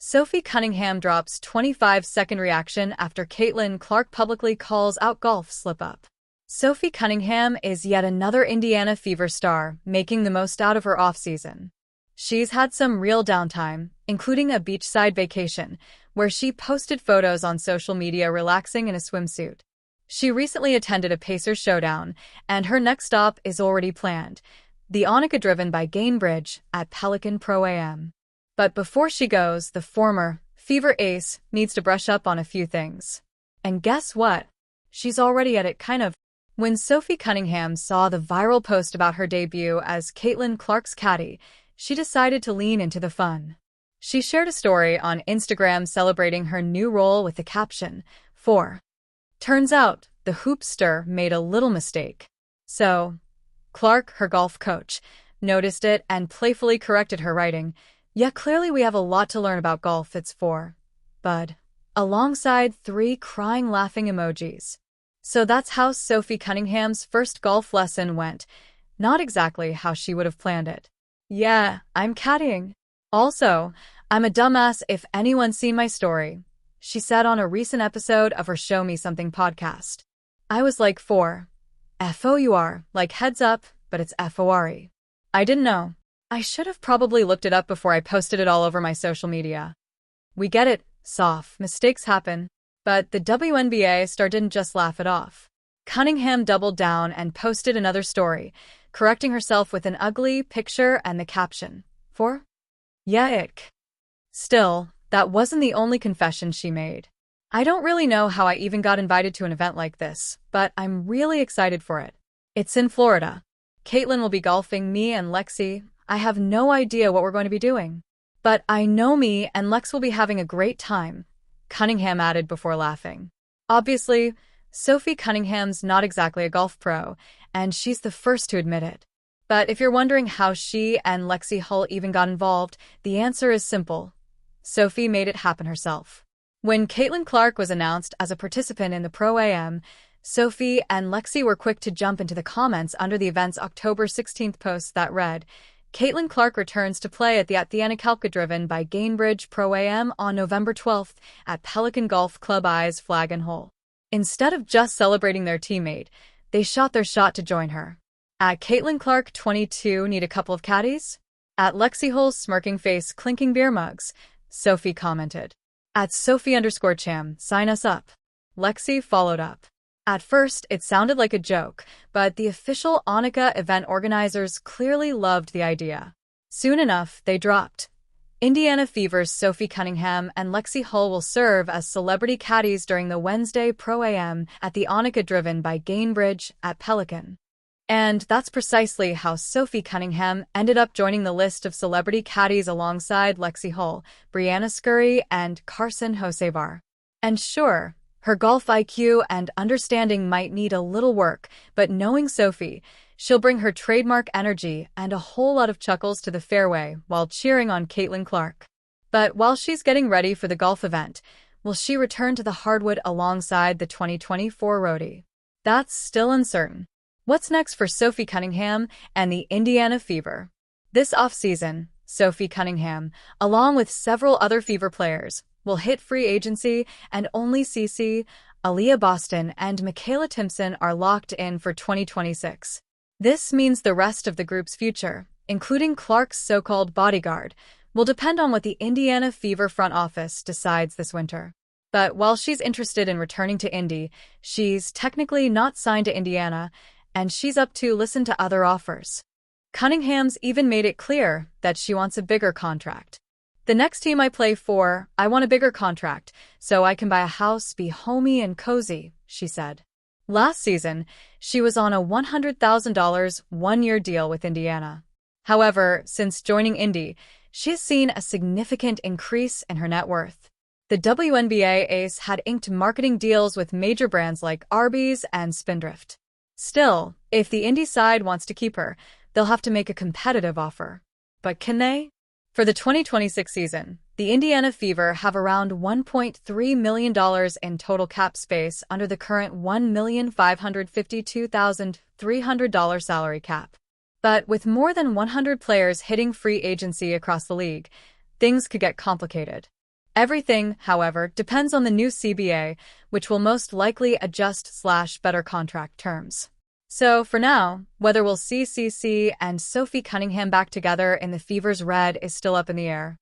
Sophie Cunningham drops 25-second reaction after Caitlin Clark publicly calls out golf slip-up. Sophie Cunningham is yet another Indiana Fever star, making the most out of her off-season. She's had some real downtime, including a beachside vacation, where she posted photos on social media relaxing in a swimsuit. She recently attended a Pacers showdown, and her next stop is already planned, the Wnba driven by Gainbridge at Pelican Pro-Am. But before she goes, the former Fever ace needs to brush up on a few things. And guess what? She's already at it, kind of. When Sophie Cunningham saw the viral post about her debut as Caitlin Clark's caddy, she decided to lean into the fun. She shared a story on Instagram celebrating her new role with the caption, "4." Turns out, the hoopster made a little mistake. So, Clark, her golf coach, noticed it and playfully corrected her, writing, "Yeah, clearly we have a lot to learn about golf, it's 4. Bud." Alongside 3 crying laughing emojis. So that's how Sophie Cunningham's first golf lesson went. Not exactly how she would have planned it. "Yeah, I'm caddying. Also, I'm a dumbass if anyone's seen my story," she said on a recent episode of her Show Me Something podcast. "I was like 4. FOUR, like heads up, but it's FORE. I didn't know. I should have probably looked it up before I posted it all over my social media." We get it, Soph, mistakes happen. But the WNBA star didn't just laugh it off. Cunningham doubled down and posted another story, correcting herself with an ugly picture and the caption, "4? Yeah, ick." Still, that wasn't the only confession she made. "I don't really know how I even got invited to an event like this, but I'm really excited for it. It's in Florida. Caitlin will be golfing me and Lexi. I have no idea what we're going to be doing. But I know me and Lex will be having a great time," Cunningham added before laughing. Obviously, Sophie Cunningham's not exactly a golf pro, and she's the first to admit it. But if you're wondering how she and Lexi Hull even got involved, the answer is simple. Sophie made it happen herself. When Caitlin Clark was announced as a participant in the Pro-Am, Sophie and Lexi were quick to jump into the comments under the event's October 16th post that read, "Caitlin Clark returns to play at the Wnba driven by Gainbridge Pro-Am on November 12th at Pelican Golf Club I's Flag and Hole." Instead of just celebrating their teammate, they shot their shot to join her. At Caitlin Clark 22 need a couple of caddies? At Lexi Hull's smirking face clinking beer mugs, Sophie commented. At Sophie_Cham, sign us up. Lexi followed up. At first, it sounded like a joke, but the official Wnba event organizers clearly loved the idea. Soon enough, they dropped. Indiana Fever's Sophie Cunningham and Lexi Hull will serve as celebrity caddies during the Wednesday Pro-Am at the Wnba driven by Gainbridge at Pelican. And that's precisely how Sophie Cunningham ended up joining the list of celebrity caddies alongside Lexi Hull, Brianna Scurry, and Carson Hocevar. And sure, her golf IQ and understanding might need a little work, but knowing Sophie, she'll bring her trademark energy and a whole lot of chuckles to the fairway while cheering on Caitlin Clark. But while she's getting ready for the golf event, will she return to the hardwood alongside the 2024 roadie? That's still uncertain. What's next for Sophie Cunningham and the Indiana Fever? This offseason, Sophie Cunningham, along with several other Fever players, will hit free agency, and only Cece, Aaliyah Boston, and Michaela Timpson are locked in for 2026. This means the rest of the group's future, including Clark's so-called bodyguard, will depend on what the Indiana Fever front office decides this winter. But while she's interested in returning to Indy, she's technically not signed to Indiana, and she's up to listen to other offers. Cunningham's even made it clear that she wants a bigger contract. "The next team I play for, I want a bigger contract, so I can buy a house, be homey and cozy," she said. Last season, she was on a $100,000 one-year deal with Indiana. However, since joining Indy, she has seen a significant increase in her net worth. The WNBA ace had inked marketing deals with major brands like Arby's and Spindrift. Still, if the Indy side wants to keep her, they'll have to make a competitive offer. But can they? For the 2026 season, the Indiana Fever have around $1.3 million in total cap space under the current $1,552,300 salary cap. But with more than 100 players hitting free agency across the league, things could get complicated. Everything, however, depends on the new CBA, which will most likely adjust/better contract terms. So, for now, whether we'll see CC and Sophie Cunningham back together in the Fever's red is still up in the air.